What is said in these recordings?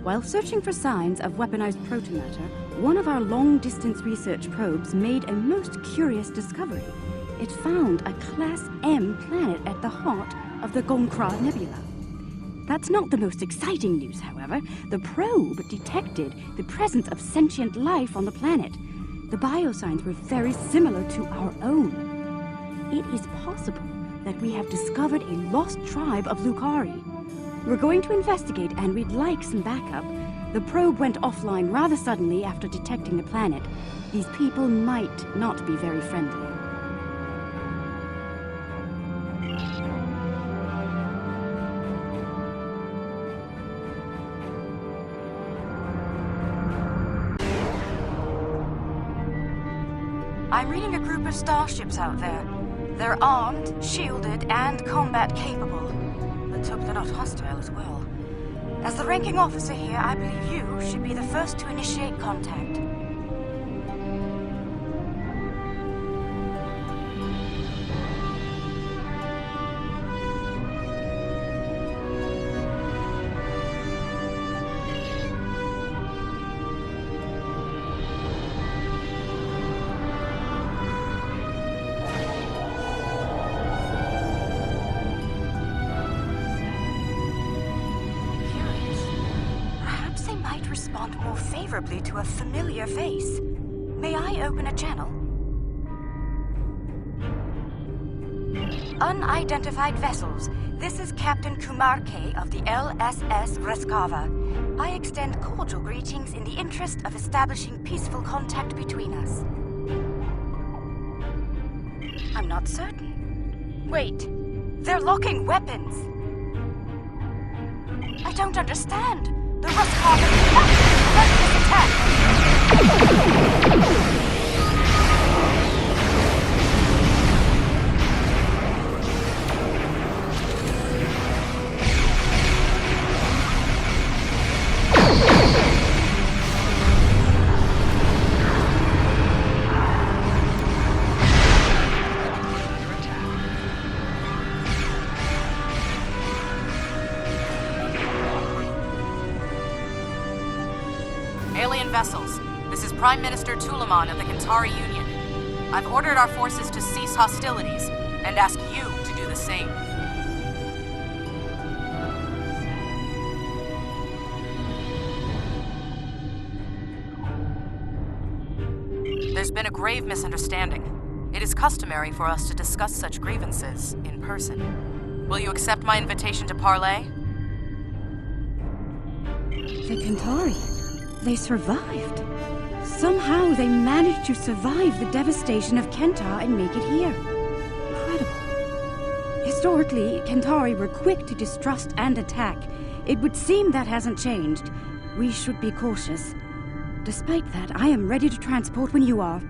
While searching for signs of weaponized protomatter, one of our long-distance research probes made a most curious discovery. It found a Class M planet at the heart of the Gonkra Nebula. That's not the most exciting news, however. The probe detected the presence of sentient life on the planet. The biosigns were very similar to our own. It is possible that we have discovered a lost tribe of Lucari. We're going to investigate, and we'd like some backup. The probe went offline rather suddenly after detecting the planet. These people might not be very friendly. I'm reading a group of starships out there. They're armed, shielded, and combat capable. Let's hope they're not hostile as well. As the ranking officer here, I believe you should be the first to initiate contact. Respond more favorably to a familiar face. May I open a channel? Unidentified vessels. This is Captain Kumar K. of the LSS Reskava. I extend cordial greetings in the interest of establishing peaceful contact between us. I'm not certain. Wait, they're locking weapons. I don't understand. The Reskava cannot prevent this attack! Alien vessels, this is Prime Minister Tulaman of the Kantari Union. I've ordered our forces to cease hostilities and ask you to do the same. There's been a grave misunderstanding. It is customary for us to discuss such grievances in person. Will you accept my invitation to parley? The Kantari. They survived. Somehow they managed to survive the devastation of Kentar and make it here. Incredible. Historically, Kantari were quick to distrust and attack. It would seem that hasn't changed. We should be cautious. Despite that, I am ready to transport when you are.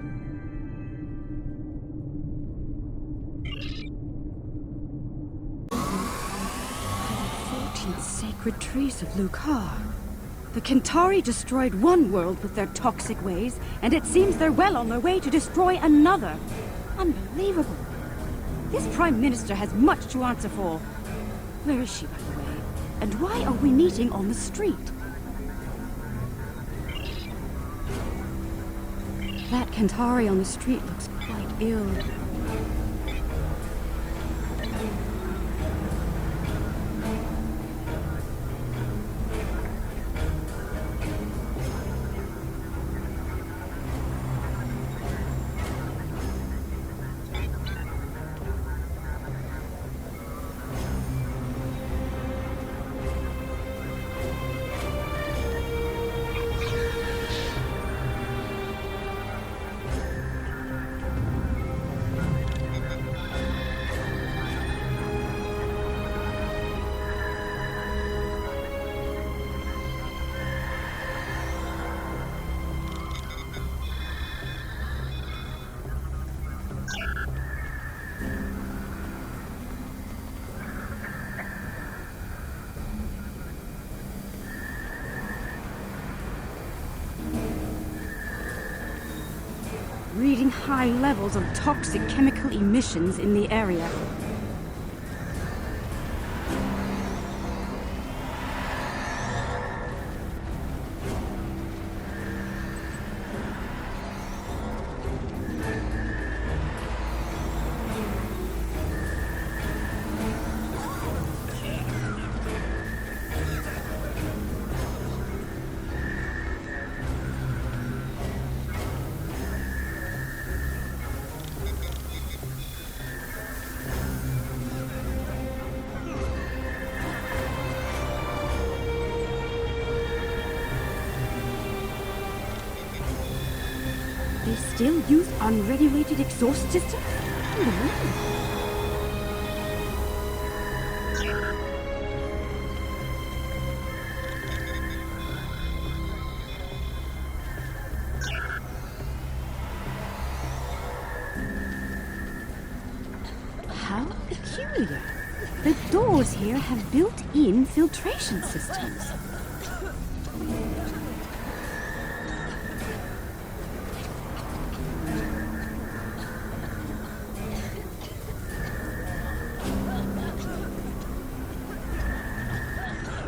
14 sacred trees of Lucar. The Kantari destroyed one world with their toxic ways, and it seems they're well on their way to destroy another. Unbelievable. This Prime Minister has much to answer for. Where is she, by the way? And why are we meeting on the street? That Kantari on the street looks quite ill. Reading high levels of toxic chemical emissions in the area. still use unregulated exhaust systems? Unbelievable. How peculiar. The doors here have built-in filtration systems.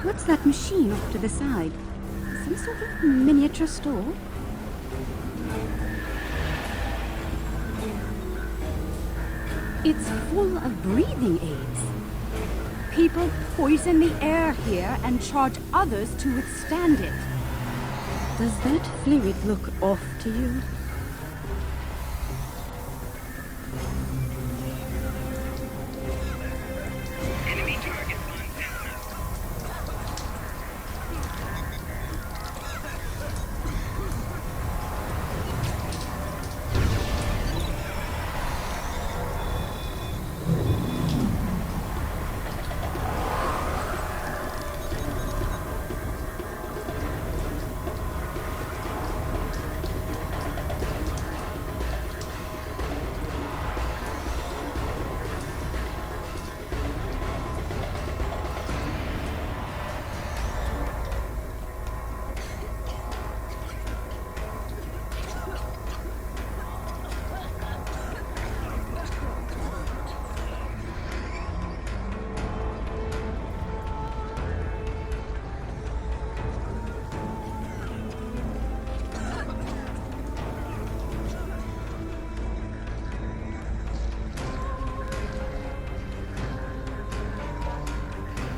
What's that machine off to the side? Some sort of miniature store? It's full of breathing aids. People poison the air here and charge others to withstand it. Does that fluid look off to you? Enemy target on down.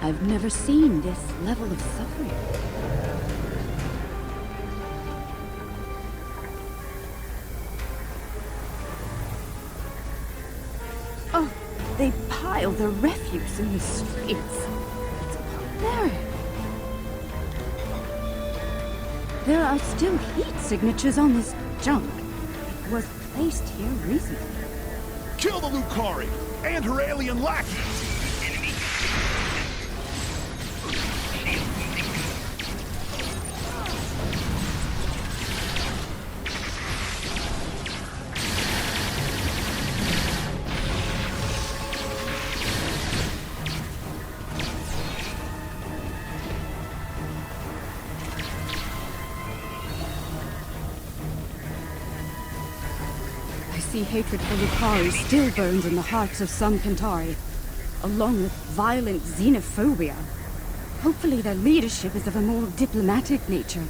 I've never seen this level of suffering. Oh, they pile the refuse in the streets. It's barbaric. There are still heat signatures on this junk. It was placed here recently. Kill the Lucari and her alien lackeys! I see hatred for Lucari still burns in the hearts of some Kantari, along with violent xenophobia. Hopefully their leadership is of a more diplomatic nature.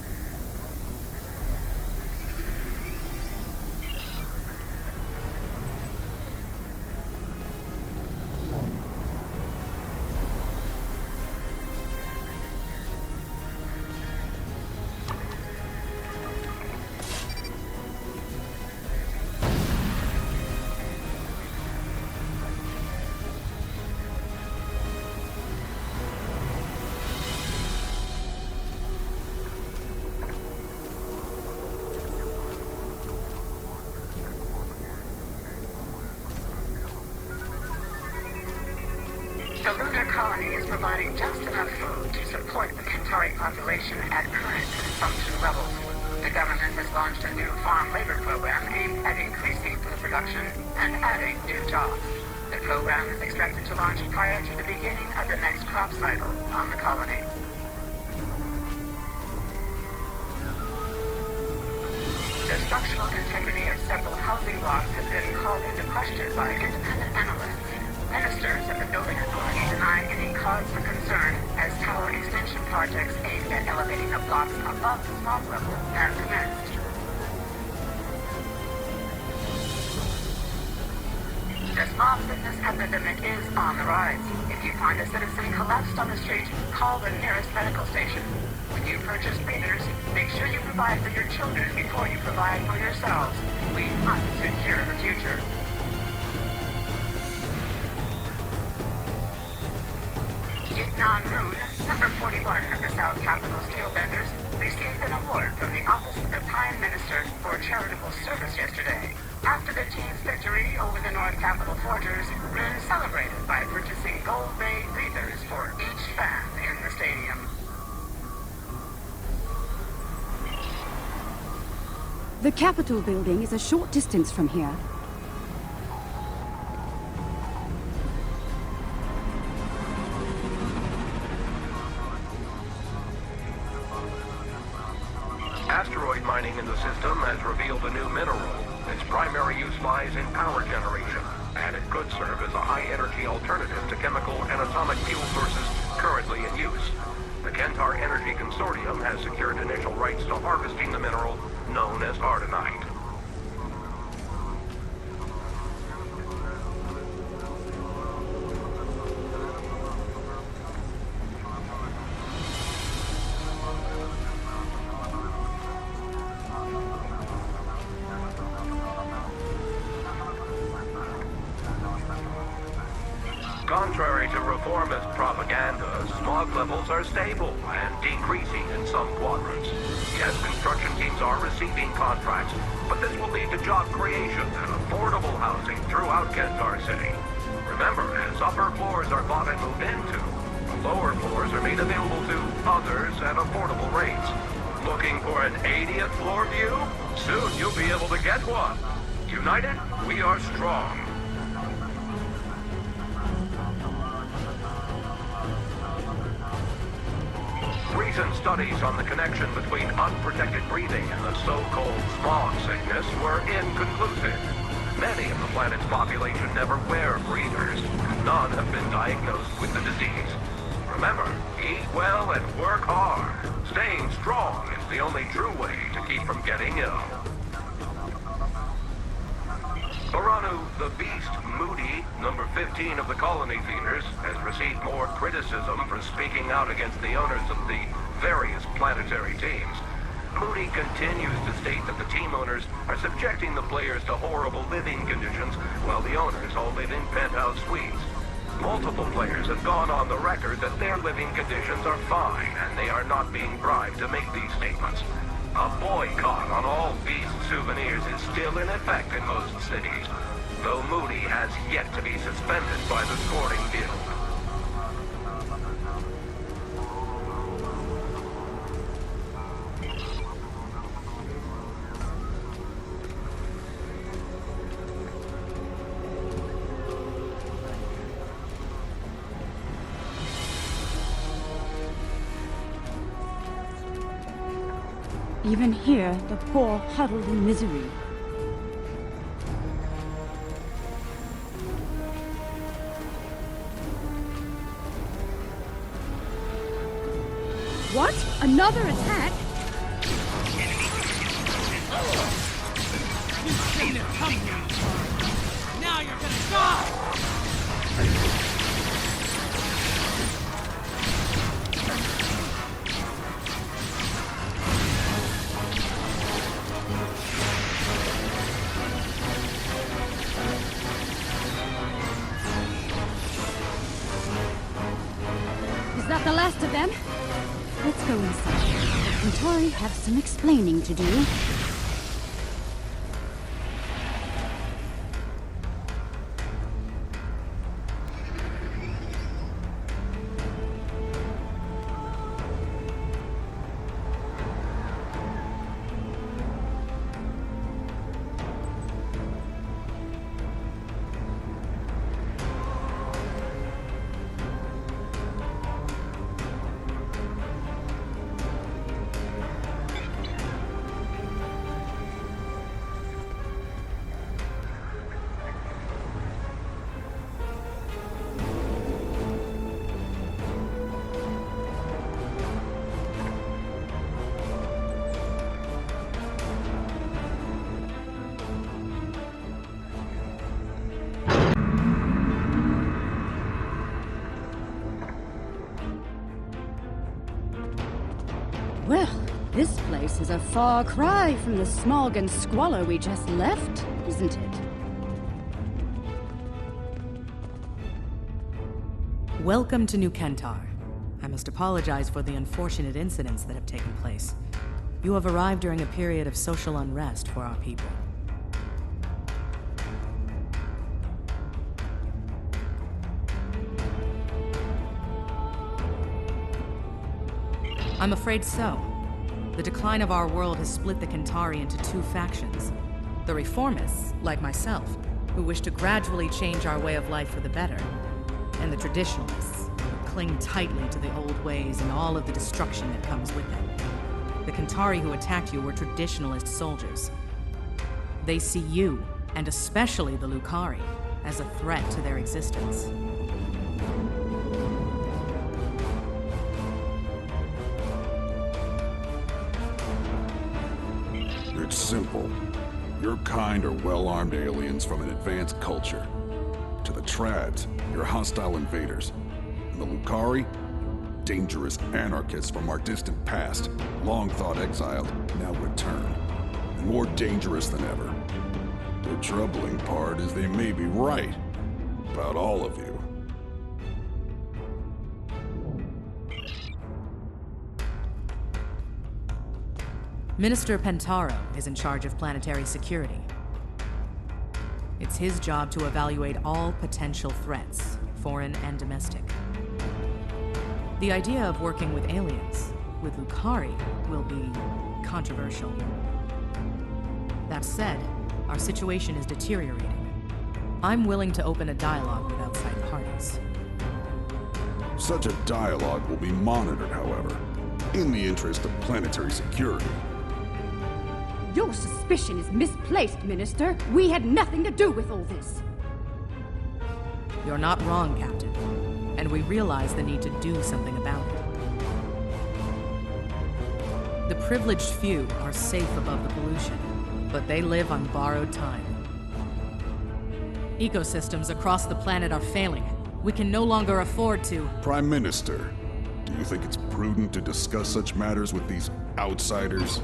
The lunar colony is providing just enough food to support the Kentari population at current consumption levels. The government has launched a new farm labor program aimed at increasing food production and adding new jobs. The program is expected to launch prior to the beginning of the next crop cycle on the colony. The structural integrity of several housing blocks has been called into question by independent analysts. Ministers of the building authority deny any cause for concern as tower extension projects aimed at elevating the blocks above the smog level have commenced. The smog sickness epidemic is on the rise. If you find a citizen collapsed on the street, call the nearest medical station. When you purchase breathers, make sure you provide for your children before you provide for yourselves. We must secure the future. Non-Moon, number 41 of the South Capital Steel Vendors, received an award from the Office of the Prime Minister for Charitable Services. just yesterday. After the team's victory over the North Capitol Forgers, Rin celebrated by purchasing Gold Bay breathers for each fan in the stadium. The Capitol building is a short distance from here. Asteroid mining in the system has revealed a new mineral. Its primary use lies in power generation, and it could serve as a high-energy alternative to chemical and atomic fuel sources currently in use. The Kentar Energy Consortium has secured initial rights to harvesting the mineral known as ardenite. Contrary to reformist propaganda, smog levels are stable and decreasing in some quadrants. Yes, construction teams are receiving contracts, but this will lead to job creation and affordable housing throughout Kentar City. Remember, as upper floors are bought and moved into, the lower floors are made available to others at affordable rates. Looking for an 80th floor view? Soon you'll be able to get one. United, we are strong. Recent studies on the connection between unprotected breathing and the so-called smog sickness were inconclusive. Many of the planet's population never wear breathers. None have been diagnosed with the disease. Remember, eat well and work hard. Staying strong is the only true way to keep from getting ill. Baranu, the Beast Moody, number 15 of the colony feeders, has received more criticism for speaking out against the owners of the various planetary teams. Moody continues to state that the team owners are subjecting the players to horrible living conditions, while the owners all live in penthouse suites. Multiple players have gone on the record that their living conditions are fine, and they are not being bribed to make these statements. A boycott on all Beast souvenirs is still in effect in most cities, though Moody has yet to be suspended by the Sporting Guild. Even here, the poor huddled in misery. What? Another attack? You've seen it coming. Now you're gonna die! Is that the last of them? Let's go inside. The Centauri have some explaining to do. Well, this place is a far cry from the smog and squalor we just left, isn't it? Welcome to New Kentar. I must apologize for the unfortunate incidents that have taken place. You have arrived during a period of social unrest for our people. I'm afraid so. The decline of our world has split the Kentari into two factions. The reformists, like myself, who wish to gradually change our way of life for the better, and the traditionalists, who cling tightly to the old ways and all of the destruction that comes with it. The Kentari who attacked you were traditionalist soldiers. They see you, and especially the Lucari, as a threat to their existence. It's simple. Your kind are well-armed aliens from an advanced culture. To the Trads, you're hostile invaders. And the Lucari? Dangerous anarchists from our distant past, long thought exiled, now returned. And more dangerous than ever. The troubling part is they may be right about all of you. Minister Pentaro is in charge of planetary security. It's his job to evaluate all potential threats, foreign and domestic. The idea of working with aliens, with Lucari, will be controversial. That said, our situation is deteriorating. I'm willing to open a dialogue with outside parties. Such a dialogue will be monitored, however, in the interest of planetary security. Your suspicion is misplaced, Minister. We had nothing to do with all this. You're not wrong, Captain. And we realize the need to do something about it. The privileged few are safe above the pollution, but they live on borrowed time. Ecosystems across the planet are failing. We can no longer afford to... Prime Minister, do you think it's prudent to discuss such matters with these outsiders?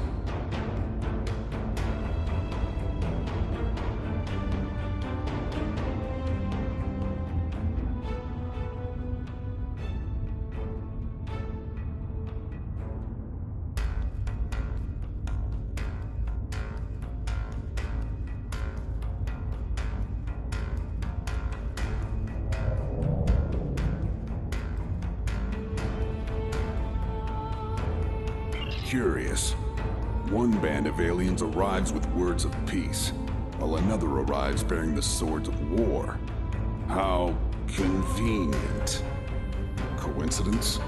Curious. One band of aliens arrives with words of peace, while another arrives bearing the swords of war. How convenient. Coincidence?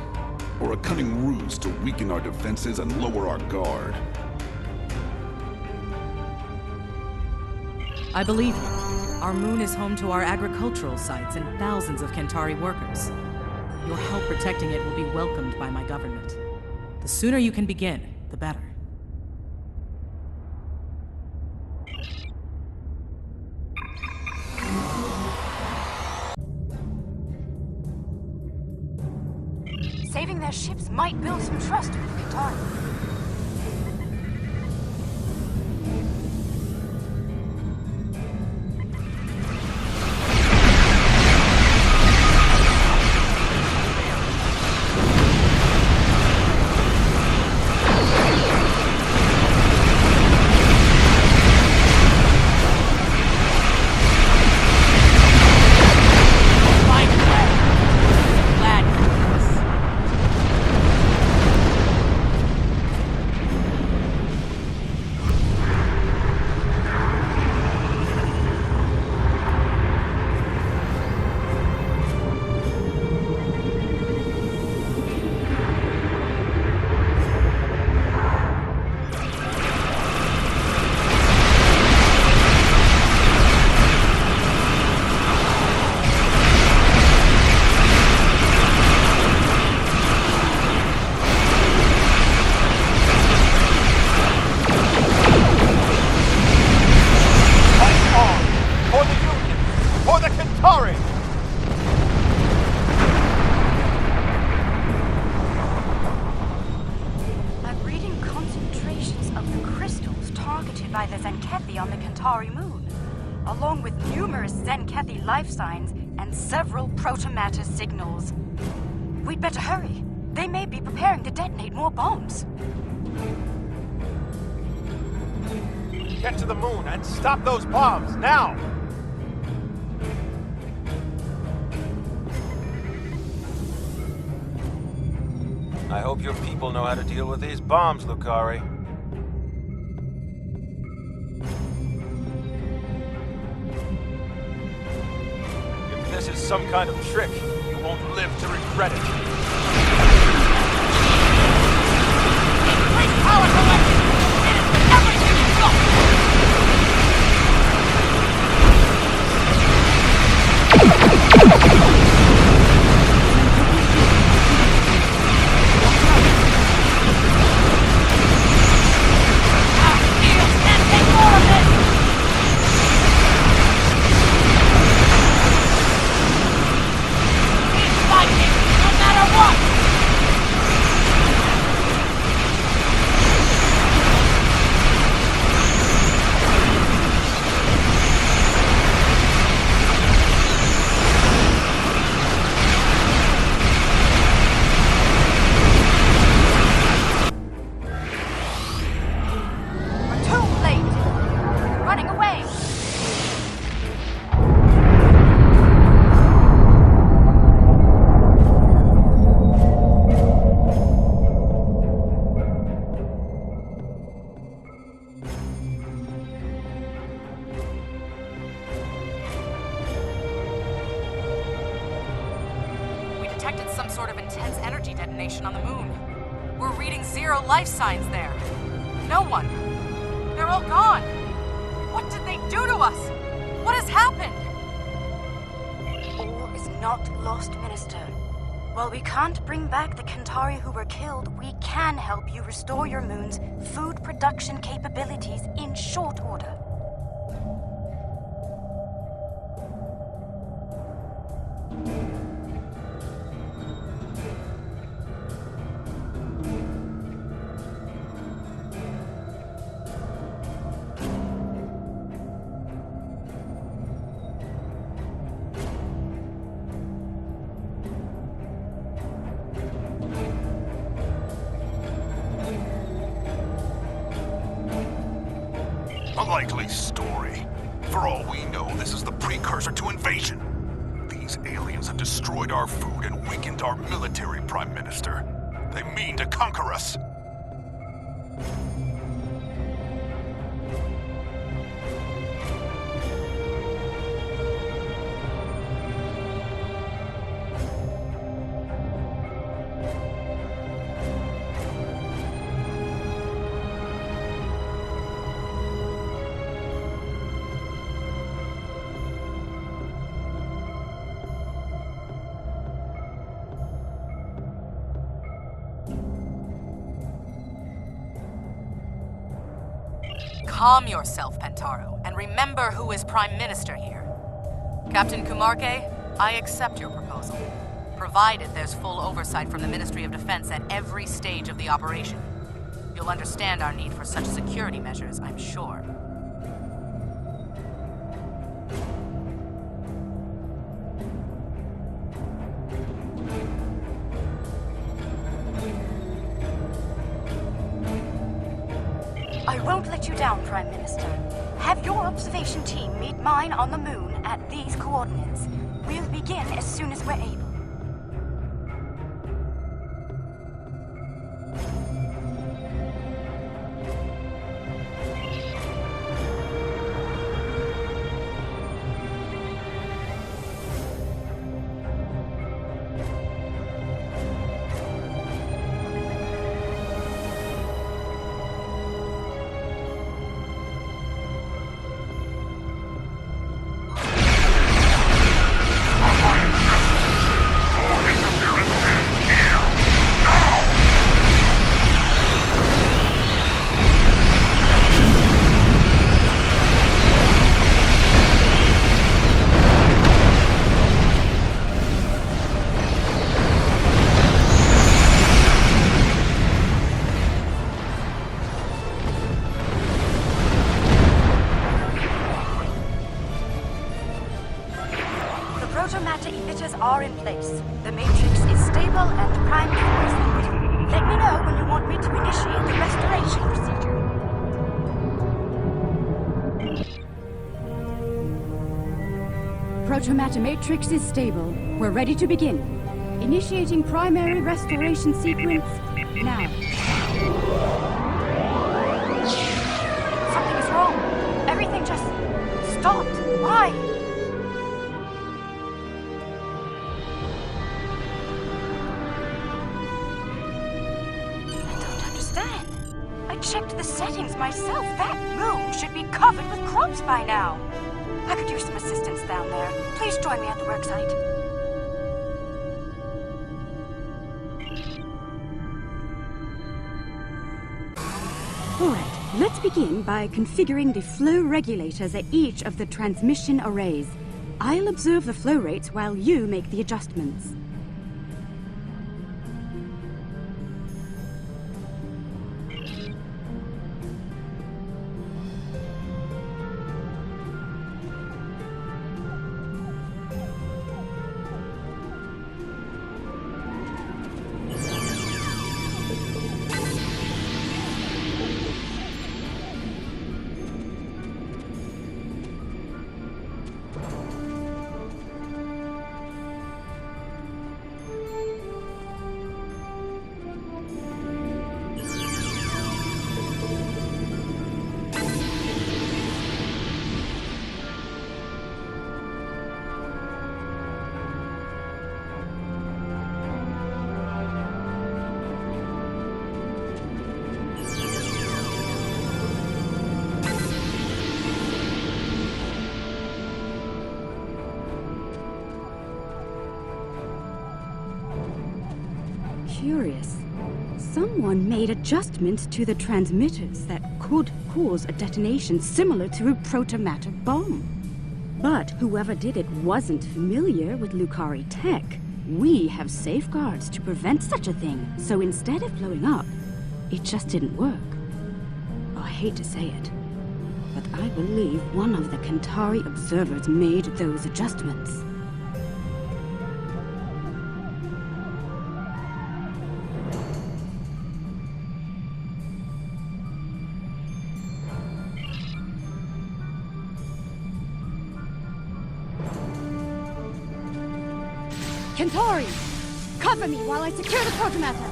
Or a cunning ruse to weaken our defenses and lower our guard? I believe you. Our moon is home to our agricultural sites and thousands of Kentari workers. Your help protecting it will be welcomed by my government. The sooner you can begin, the better. Saving their ships might build some trust with the Kentari. By the Zenkethi on the Kentari moon, along with numerous Zenkethi life signs and several protomatter signals. We'd better hurry. They may be preparing to detonate more bombs. Get to the moon and stop those bombs, now! I hope your people know how to deal with these bombs, Lucari. If this is some kind of trick, you won't live to regret it. Great power collected! It is everything you've got! Detected some sort of intense energy detonation on the moon. We're reading 0 life signs there. No one. They're all gone. What did they do to us? What has happened? All is not lost, Minister. While we can't bring back the Kentari who were killed, we can help you restore your moon's food production capabilities in short order. A likely story. For all we know, this is the precursor to invasion. These aliens have destroyed our food and weakened our military, Prime Minister. They mean to conquer us. Calm yourself, Pentaro, and remember who is Prime Minister here. Captain Kumarke, I accept your proposal, provided there's full oversight from the Ministry of Defense at every stage of the operation. You'll understand our need for such security measures, I'm sure. I won't let you down, Prime Minister. Have your observation team meet mine on the moon at these coordinates. We'll begin as soon as we're able. Protomatter emitters are in place. The matrix is stable and primed for ascent. Let me know when you want me to initiate the restoration procedure. Protomatter matrix is stable. We're ready to begin. Initiating primary restoration sequence checked the settings myself. That moon should be covered with crops by now. I could use some assistance down there. Please join me at the worksite. Alright, let's begin by configuring the flow regulators at each of the transmission arrays. I'll observe the flow rates while you make the adjustments. Curious. Someone made adjustments to the transmitters that could cause a detonation similar to a protomatter bomb. But whoever did it wasn't familiar with Lucari tech. We have safeguards to prevent such a thing, so instead of blowing up, it just didn't work. Oh, I hate to say it, but I believe one of the Kantari observers made those adjustments. Kantari! Cover me while I secure the protomatter!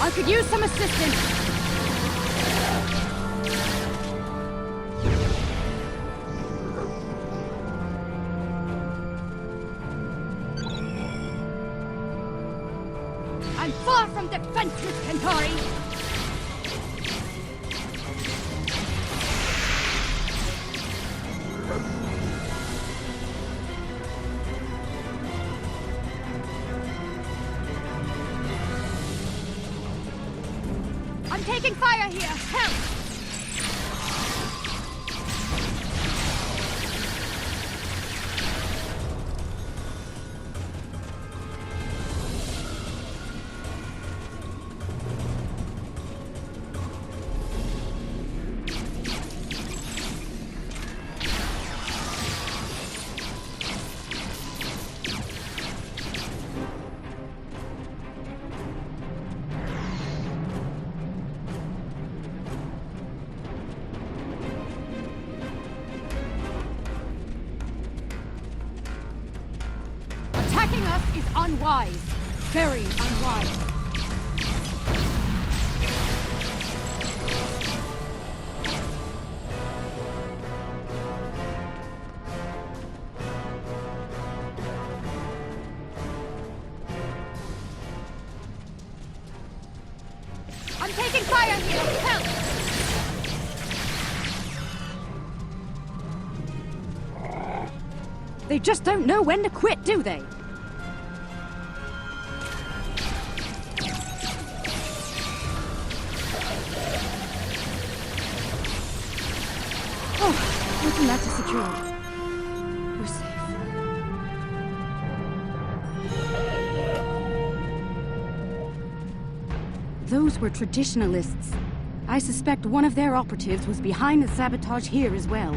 I could use some assistance! I'm far from defenseless, Kantari! I'm taking fire here! Help! Attacking us is unwise. Very unwise. I'm taking fire here! Help! They just don't know when to quit, do they? Oh, open that to secure. We're safe. Those were traditionalists. I suspect one of their operatives was behind the sabotage here as well.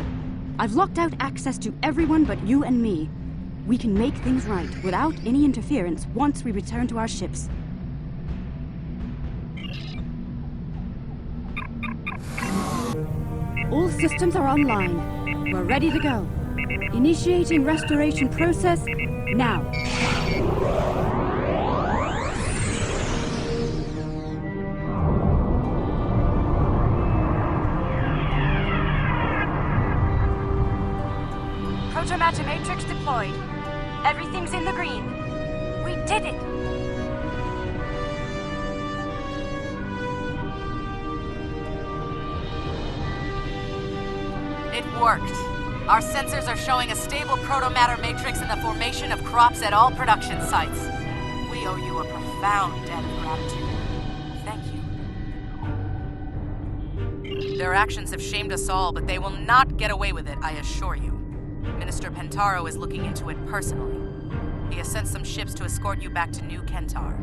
I've locked out access to everyone but you and me. We can make things right without any interference once we return to our ships. All systems are online. We're ready to go. Initiating restoration process now. Protomatter matrix deployed. Everything's in the green. We did it! It worked. Our sensors are showing a stable protomatter matrix in the formation of crops at all production sites. We owe you a profound debt of gratitude. Thank you. Their actions have shamed us all, but they will not get away with it, I assure you. Minister Pentaro is looking into it personally. He has sent some ships to escort you back to New Kentar.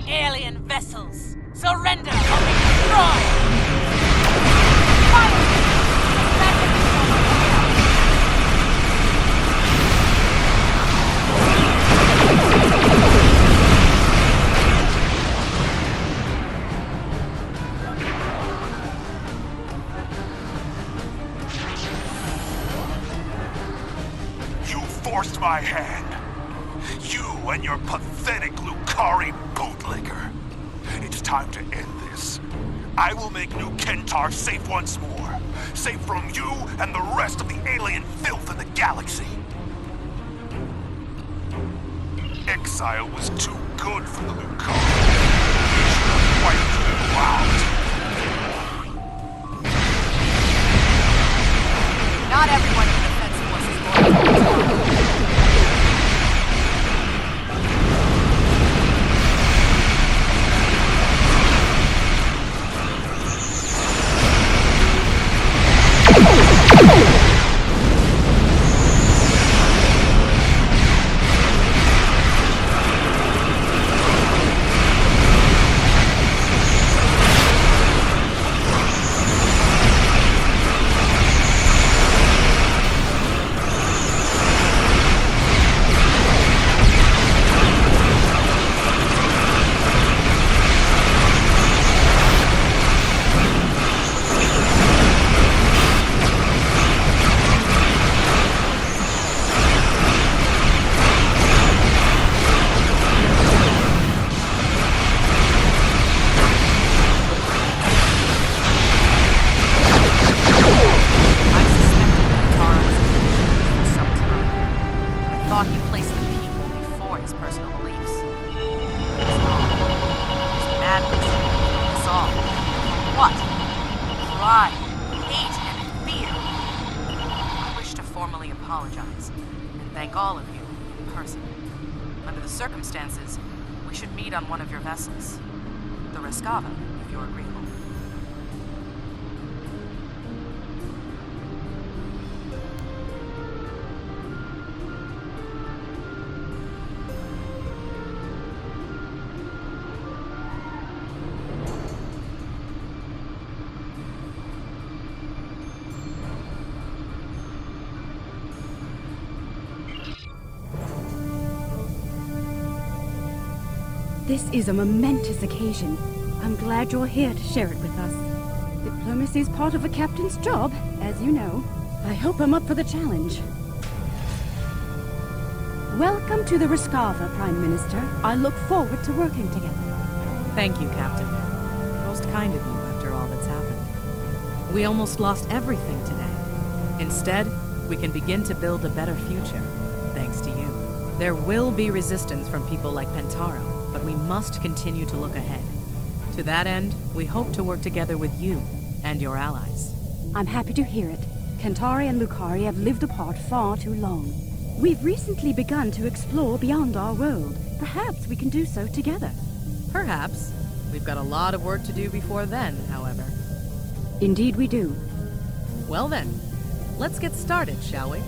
Alien vessels, surrender or be destroyed! You forced my hand. You and your pathetic Lucari bootlegger. It's time to end this. I will make New Kentar safe once more. Safe from you and the rest of the alien filth in the galaxy. Exile was too good for the Lucari. They should have wiped you out. Not everyone in the defense force is loyal to Pentaro. Apologize and thank all of you in person. Under the circumstances, we should meet on one of your vessels. The Rescava, if you're agreeable. This is a momentous occasion. I'm glad you're here to share it with us. Diplomacy is part of a captain's job, as you know. I hope I'm up for the challenge. Welcome to the Rescava, Prime Minister. I look forward to working together. Thank you, Captain. Most kind of you after all that's happened. We almost lost everything today. Instead, we can begin to build a better future, thanks to you. There will be resistance from people like Pentaro, but we must continue to look ahead. To that end, we hope to work together with you and your allies. I'm happy to hear it. Kentari and Lucari have lived apart far too long. We've recently begun to explore beyond our world. Perhaps we can do so together. Perhaps. We've got a lot of work to do before then, however. Indeed we do. Well then, let's get started, shall we?